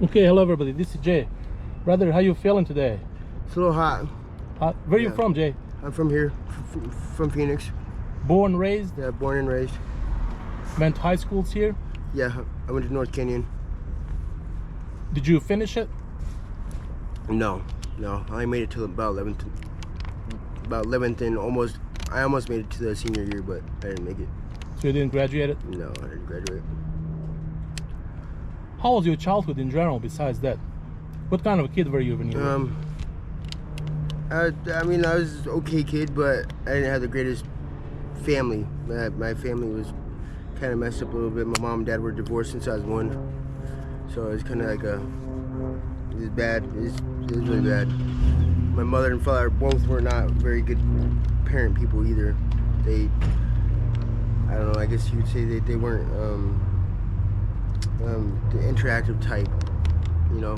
Okay, hello everybody, this is Jay. Brother, how you feeling today? It's a little hot. Where are you from, Jay? I'm from here, from Phoenix. Born, raised? Yeah, born and raised. Went to high schools here? Yeah, I went to North Canyon. Did you finish it? No, I made it to about 11th. About 11th and I almost made it to the senior year, but I didn't make it. So you didn't graduate it? No, I didn't graduate. How was your childhood in general besides that? What kind of a kid were you when you were? I mean, I was an okay kid, but I didn't have the greatest family. My family was kind of messed up a little bit. My mom and dad were divorced since I was 1. So it was kind of like it was bad. It was really bad. My mother and father both were not very good parent people either. I don't know, I guess you would say they weren't the interactive type, you know.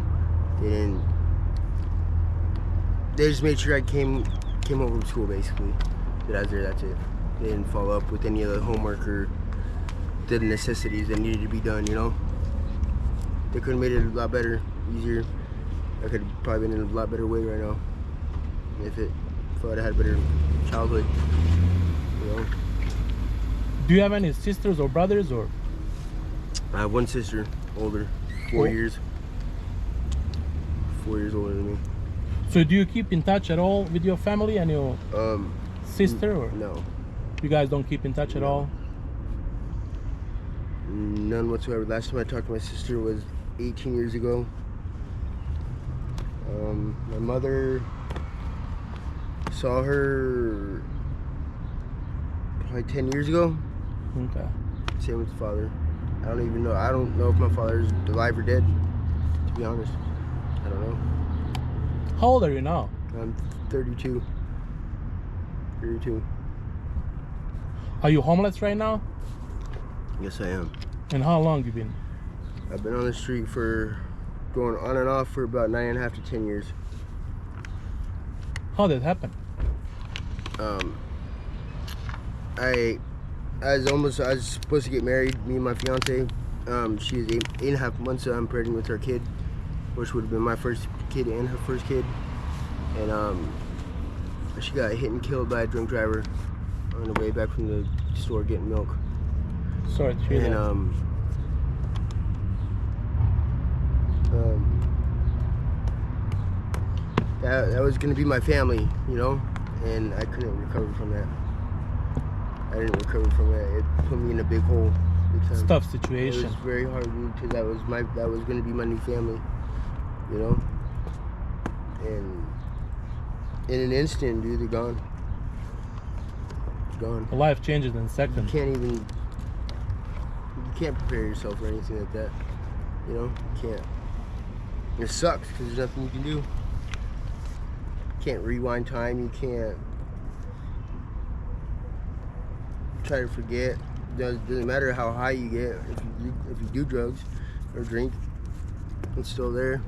They just made sure I came home from school, basically, that I was there, that's it. They didn't follow up with any of the homework or the necessities that needed to be done, you know. They could have made it a lot better, easier. I could have probably been in a lot better way right now if I would have had a better childhood, you know. Do you have any sisters or brothers or? I have one sister, older, 4 years. 4 years older than me. So do you keep in touch at all with your family and your sister, or? No. You guys don't keep in touch at all? None whatsoever. Last time I talked to my sister was 18 years ago. My mother saw her probably 10 years ago. Okay. Same with the father. I don't even know. I don't know if my father's alive or dead, to be honest. I don't know. How old are you now? I'm 32. 32. Are you homeless right now? Yes, I am. And how long you been? I've been on the street for going on and off for about 9.5 to 10 years. How did it happen? I was supposed to get married, me and my fiance. She was 8.5 months pregnant with her kid, which would have been my first kid and her first kid. And she got hit and killed by a drunk driver on the way back from the store getting milk. Sorry to hear that. That was gonna be my family, you know, and I couldn't recover from that. I didn't recover from that. It put me in a big hole. It's a tough situation. It was very hard because that was gonna be my new family, you know. And in an instant, dude, they're gone. Gone. A life changes in seconds. You can't prepare yourself for anything like that, you know. You can't. It sucks because there's nothing you can do. You can't rewind time. You can't try to forget. It doesn't matter how high you get. If you do drugs or drink, it's still there.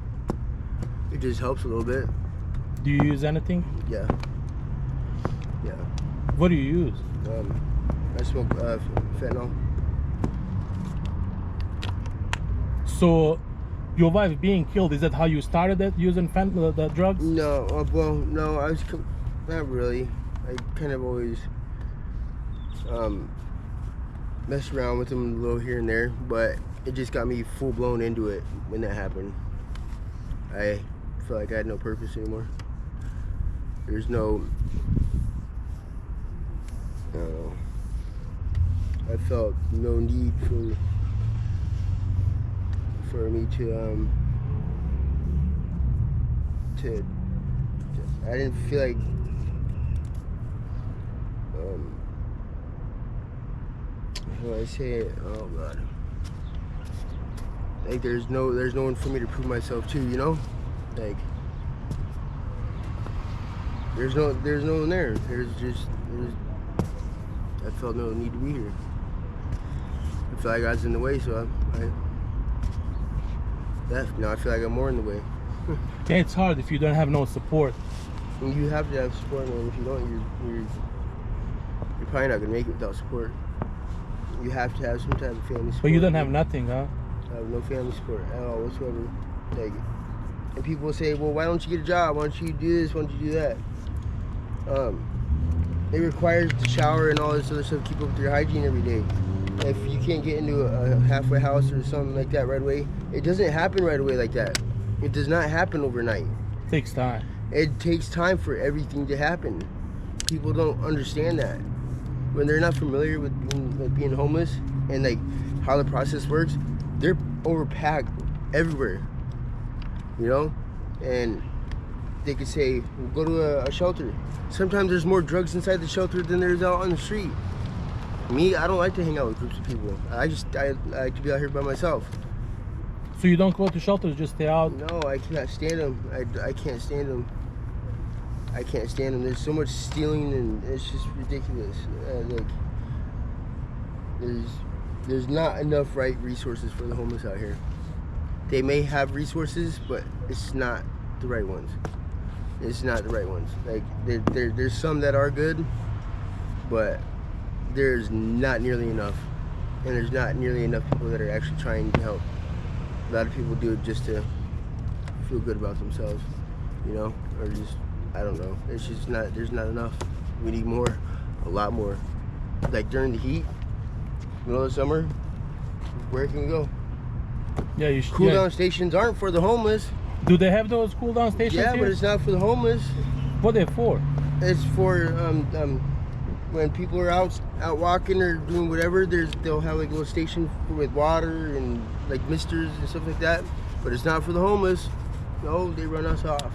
It just helps a little bit. Do you use anything? Yeah. What do you use? I smoke fentanyl. So, your wife being killed, is that how you started it, using fentanyl, the drugs? No, well, no, not really. I kind of always messed around with them a little here and there, but it just got me full blown into it when that happened. I felt like I had no purpose anymore. There's no, I don't know. I felt no need for me to I didn't feel like how do I say it? Oh God. Like there's no one for me to prove myself to, you know? Like there's no one there. I felt no need to be here. I feel like I was in the way, so I now I feel like I'm more in the way. Yeah, it's hard if you don't have no support. And you have to have support, man. If you don't, you're probably not gonna make it without support. You have to have some type of family support. But you don't have nothing, huh? I have no family support at all whatsoever. Like, and people will say, well, why don't you get a job? Why don't you do this? Why don't you do that? It requires the shower and all this other stuff to keep up with your hygiene every day. If you can't get into a halfway house or something like that right away, it doesn't happen right away like that. It does not happen overnight. It takes time. It takes time for everything to happen. People don't understand that. When they're not familiar with being homeless and like how the process works, they're overpacked everywhere, you know? And they could say, well, go to a shelter. Sometimes there's more drugs inside the shelter than there's out on the street. Me, I don't like to hang out with groups of people. I like to be out here by myself. So you don't go to shelters, just stay out? No, I cannot stand them. I can't stand them. I can't stand them. There's so much stealing and it's just ridiculous. Like, there's not enough right resources for the homeless out here. They may have resources, but it's not the right ones. It's not the right ones. Like, there's some that are good, but there's not nearly enough. And there's not nearly enough people that are actually trying to help. A lot of people do it just to feel good about themselves, you know, or just, I don't know. It's just not, there's not enough. We need more, a lot more. Like during the heat, middle of the summer, where can we go? Yeah, you should. Cool down stations aren't for the homeless. Do they have those cool down stations Yeah, here? but it's not for the homeless. What are they for? It's for when people are out walking or doing whatever. They'll have like a little station with water and like misters and stuff like that. But it's not for the homeless. No, they run us off.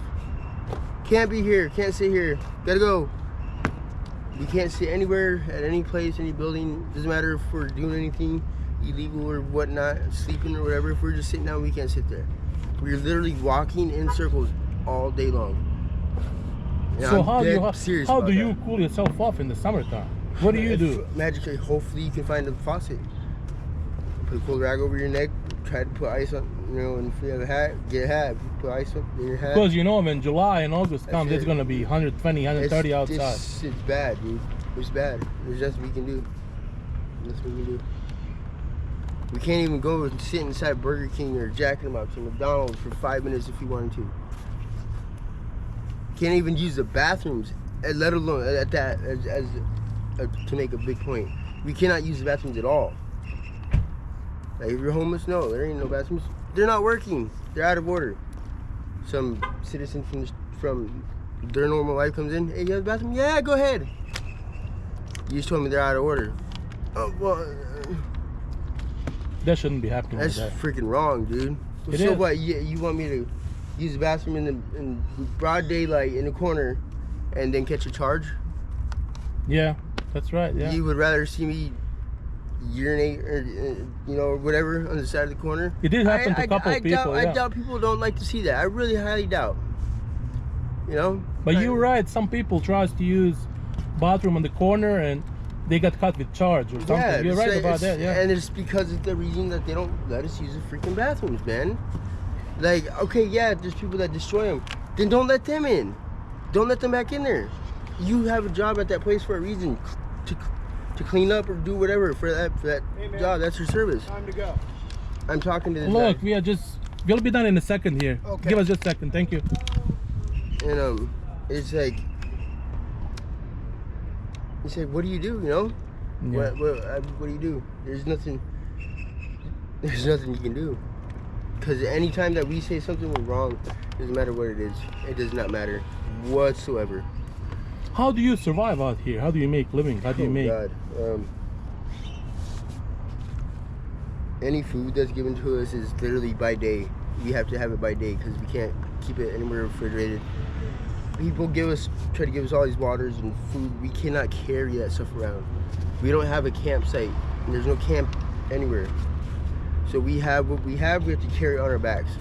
Can't be here. Can't sit here. Gotta go. We can't sit anywhere at any place, any building. Doesn't matter if we're doing anything illegal or whatnot, sleeping or whatever. If we're just sitting down, we can't sit there. We're literally walking in circles all day long. And So I'm how do you that. cool yourself off in the summertime? What do you do? Magically, hopefully you can find a faucet. Put a cold rag over your neck. Try to put ice on, you know, and if you have a hat, get a hat. Put ice up in your hat. Because you know when July and August comes, it's gonna be 120, 130 outside. It's bad, dude. It's bad. There's nothing we can do. Nothing we can do. We can't even go and sit inside Burger King or Jack in the Box or McDonald's for 5 minutes if you wanted to. Can't even use the bathrooms, let alone at that to make a big point. We cannot use the bathrooms at all. Like if you're homeless, no, there ain't no bathrooms. They're not working. They're out of order. Some citizen from their normal life comes in. Hey, you have a bathroom? Yeah, go ahead. You just told me they're out of order. Oh well. That shouldn't be happening. That's like that. freaking wrong, dude. It so is. what? You want me to use the bathroom in broad daylight in the corner, and then catch a charge? Yeah, that's right. Yeah. You would rather see me urinate or you know, or whatever on the side of the corner? It did happen to a couple of people. I doubt people don't like to see that. I really highly doubt. You know. But you're right. Some people tries to use bathroom in the corner and they got caught with charge or something. Yeah, You're right about that. Yeah. And it's because of the reason that they don't let us use the freaking bathrooms, man. Like, okay, yeah, there's people that destroy them. Then don't let them in. Don't let them back in there. You have a job at that place for a reason, to clean up or do whatever for that Hey, job. That's your service. Time to go. I'm talking to this Look, guy. we'll be done in a second here. Okay. Give us just a second. Thank you. And it's like, what do you do? You know, Yeah. what do you do? There's nothing you can do. Because anytime that we say something was wrong, doesn't matter what it is. It does not matter whatsoever. How do you survive out here? How do you make living? How do you make? God. Any food that's given to us is literally by day. We have to have it by day because we can't keep it anywhere refrigerated. People try to give us all these waters and food. We cannot carry that stuff around. We don't have a campsite. And there's no camp anywhere. So we have what we have. We have to carry on our backs.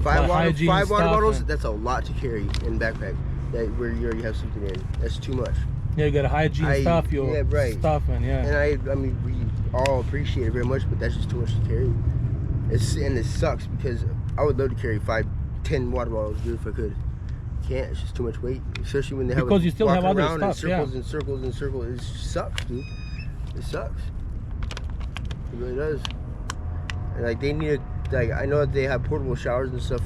Five water bottles. That's a lot to carry in a backpack. Where you already have something in. That's too much. Yeah, you got to hygiene stuff, your stuff, and yeah. And I mean, we all appreciate it very much, but that's just too much to carry. And it sucks because I would love to carry 5-10 water bottles, dude, if I could. Can't. It's just too much weight, especially when they have because you still have other around stuff, in circles and circles and circles. It sucks, dude. It sucks. It really does. And like they need like I know that they have portable showers and stuff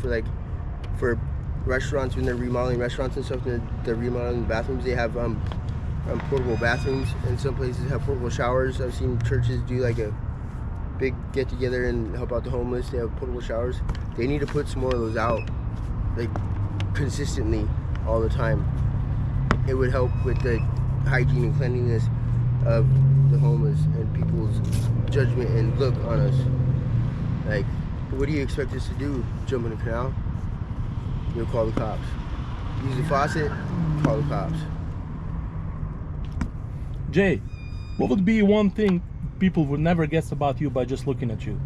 for restaurants when they're remodeling restaurants and stuff. They're remodeling bathrooms. They have portable bathrooms, and some places have portable showers. I've seen churches do like a big get together and help out the homeless. They have portable showers. They need to put some more of those out, like consistently all the time. It would help with the hygiene and cleanliness of the homeless and people's judgment and look on us. Like, what do you expect us to do? Jump in the canal? You'll call the cops. Use the faucet? Call the cops. Jay, what would be one thing people would never guess about you by just looking at you?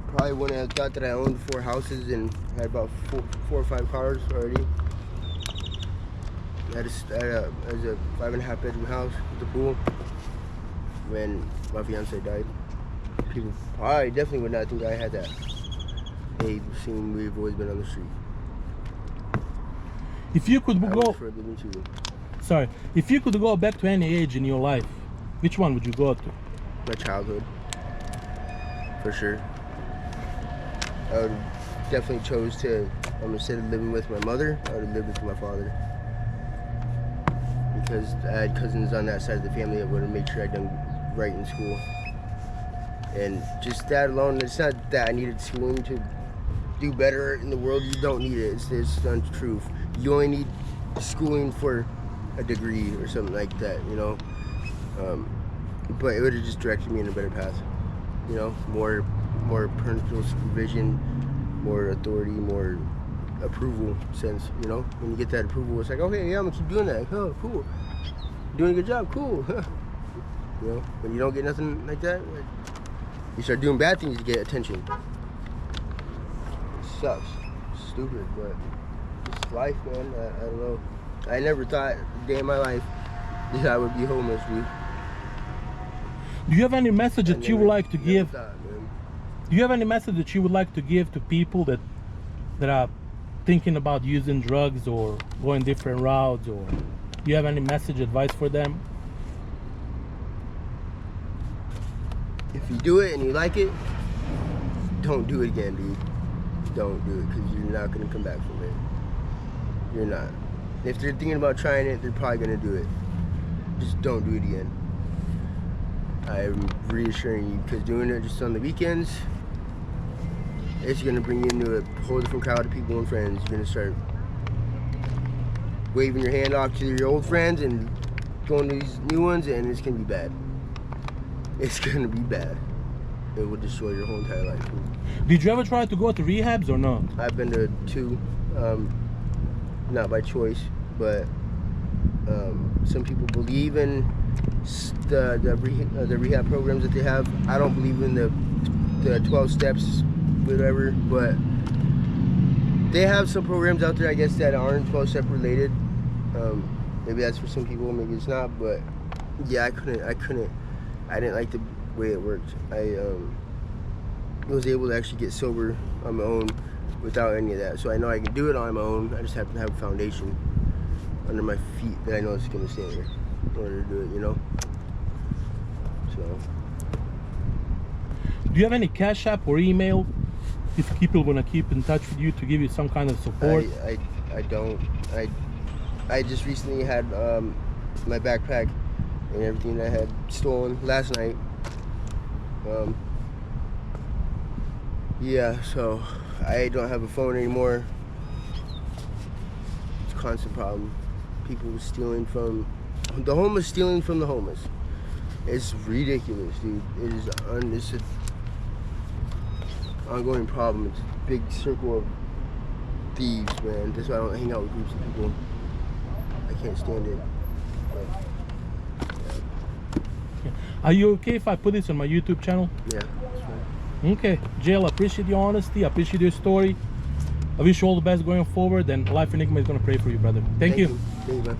Probably wouldn't have thought that I owned 4 houses and had about 4 or 5 cars already. I had a 5.5 bedroom house with a pool when my fiance died. People probably definitely would not think I had that. They've seen we've always been on the street. If you could go, sorry, if you could go back to any age in your life, which one would you go to? My childhood, for sure. I would definitely chose to, instead of living with my mother, I would have lived with my father. Because I had cousins on that side of the family that would have made sure I'd done right in school. And just that alone, it's not that I needed schooling to do better in the world. You don't need it. It's the untruth. You only need schooling for a degree or something like that, you know. But it would have just directed me in a better path, you know. More parental supervision, more authority, more approval sense, you know. When you get that approval, it's like, okay, yeah, I'm gonna keep doing that. Oh, cool. Doing a good job, cool. You know, when you don't get nothing like that, you start doing bad things to get attention. It sucks. It's stupid, but it's life, man. I don't know. I never thought a day in my life that I would be homeless, dude. Do you have any message that you would like to give? Do you have any message that you would like to give to people that are thinking about using drugs or going different routes, or do you have any message, advice for them? If you do it and you like it, don't do it again, dude. Don't do it, because you're not going to come back from it. You're not. If they're thinking about trying it, they're probably going to do it. Just don't do it again. I'm reassuring you, because doing it just on the weekends, it's going to bring you into a whole different crowd of people and friends. You're going to start waving your hand off to your old friends and going to these new ones, and it's going to be bad. It's going to be bad. It will destroy your whole entire life. Did you ever try to go to rehabs or no? I've been to 2, not by choice, but some people believe in the rehab programs that they have. I don't believe in the 12 steps, whatever, but they have some programs out there, I guess, that aren't 12-step related. Maybe that's for some people, maybe it's not, but yeah, I didn't like the way it worked. I was able to actually get sober on my own without any of that. So I know I can do it on my own. I just have to have a foundation under my feet that I know is going to stay there in order to do it, you know? So. Do you have any Cash App or email if people want to keep in touch with you to give you some kind of support? I don't. I just recently had my backpack and everything that I had stolen last night. Yeah, so I don't have a phone anymore. It's a constant problem. People stealing from the homeless, stealing from the homeless. It's ridiculous, dude. It's an ongoing problem. It's a big circle of thieves, man. That's why I don't hang out with groups of people. I can't stand it. But, yeah. Are you okay if I put this on my YouTube channel? Yeah, that's fine. Okay, Jail, I appreciate your honesty. I appreciate your story. I wish you all the best going forward, and Life Enigma is going to pray for you, brother. Thank you. Thank you, man.